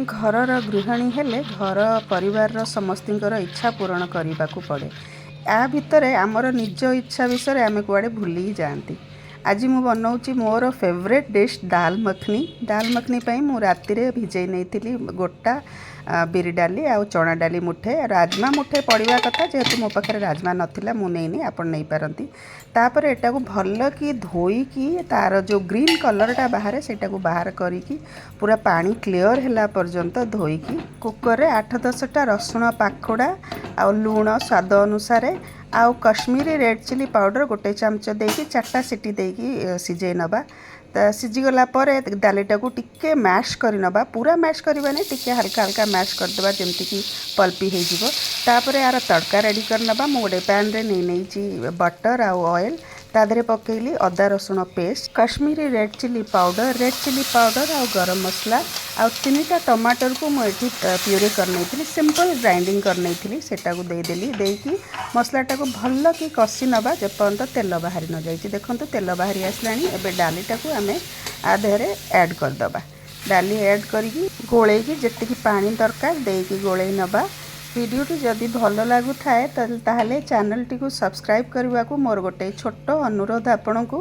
घरर गृहिणी हेले घर परिवार समस्तर इच्छा पूरण करने को पड़े। या भितर आमर निज इच्छा विषय आम कुआड़े भूली जाती। आज मु बनाऊँगी मोर फेवरेट डिश दाल मखनी पाई मु रातिरे भिजई नहीं गोटा बिरी डाली आ चना डाली मुठे राजमा मुठे पड़वा कथा जेहेतु मो पाखे राजमा नाला मुझे आप नहीं पारती। तापर एटा को भल कि धोईकी तार जो ग्रीन कलरटा बाहर से बाहर करिकी पूरा पानी क्लीयर है पर्यंत धोईकी कुकर रे 8-10टा रसुण पाखुड़ा आ लुण स्वाद अनुसार आउ कश्मीरी रेड चिली पाउडर गोटे चामच देकी 4टा सीटी देकी सिझे नबा। सिझीगला डालीटा को टिके मैश कर नबा, पूरा मैश करवा नहीं, टिके हल्का हल्का मैश करदेबा जमती कि पल्पी हो। तापर यार तड़का रेडी कर नबा। मु गोटे पैन रे नहीं बटर आउ ऑयल तादरे पकेली अदा रसुण paste, Kashmiri red chili powder आउ गरम मसला आउ 3टा टमाटर को मुझे प्यूरी कर सिंपल ग्राइंडिंग कर सेटा को देदेली। देकी मसलाटा को भल कि कषि नबा जेपर्यंत तेल बाहरी न जाइए। देखो तेल बाहरी आसलानी। एबे डालीटा को आम आधे ऐड करदबा। डाली ऐड करी गोलैकी जी पानी दरकार देकी गोलै नबा। वीडियोटी जदि भल लगु थाए ताहले चैनल टी को सब्सक्राइब करने को मोर गोटे छोट अनुरोध आपण को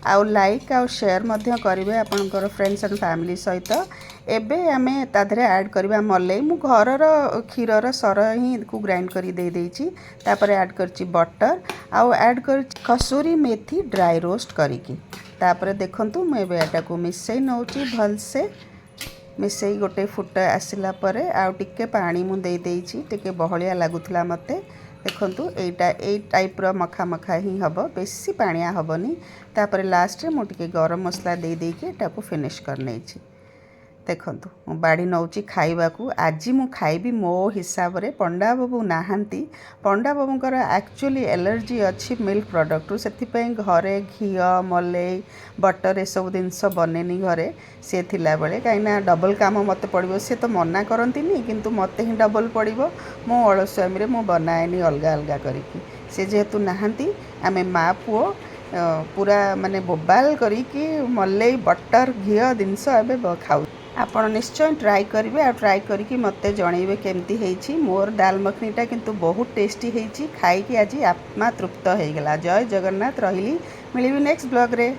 आउ लाइक आउ शेयर मध्य करेंगे आपणकर फ्रेंड्स एंड फैमिली सहित। एबे आमे ताधरे ऐड करबा मलई। मु घरर क्षीरर सर ही को ग्राइंड करी दे देछि। तापर ऐड करछि बटर आउ ऐड कर कसूरी मेथी ड्राई रोस्ट करिकी। तापर देखंतु मु एबे एटा को मिसई नउछि भल से मिसई गोटे फुट आसला परे आउ टिके पानी मु दे देछि। टिके बहलिया लागुथला मते। देखंतु एटा ए टाइप रो मखा मखा ही हबो, बेसी पानिया हबनी। तापर लास्ट रे मु टिके गरम मसला दे देके एटा को फिनिश कर नेछि। देखंतु मु बाड़ी नउची खाइबा को। आज मु खाइबी मो हिसाब रे। पंडा बाबू नाहांती। पंडा बाबूंकर एक्चुअली एलर्जी अच्छी मिल्क प्रोडक्ट रु, सेथि पई घरे घी मलई बटर ए सब जिनस बनेनी घरे से थिला बेले कहीं डबल काम मत पड़ो। सी तो मना करती किंतु मत ही डबल पड़ो। मो अलस्वामी रे मु बनाएनी अलग अलग करिकी। से जेहेतु नाहांती आमे माँ पुओ पूरा माने बोबाल करिकी मलई बटर घी जिनस एबे खाऊ। आपण निश्चय ट्राई करेंगे आ ट्राई करके मते जनइबे केमती हेची। मोर दाल मखनीटा किंतु बहुत टेस्टी हेची। खाई कि आज आत्मा तृप्त हो गला। जय जगन्नाथ। रही मिली नेक्स्ट ब्लॉग रे।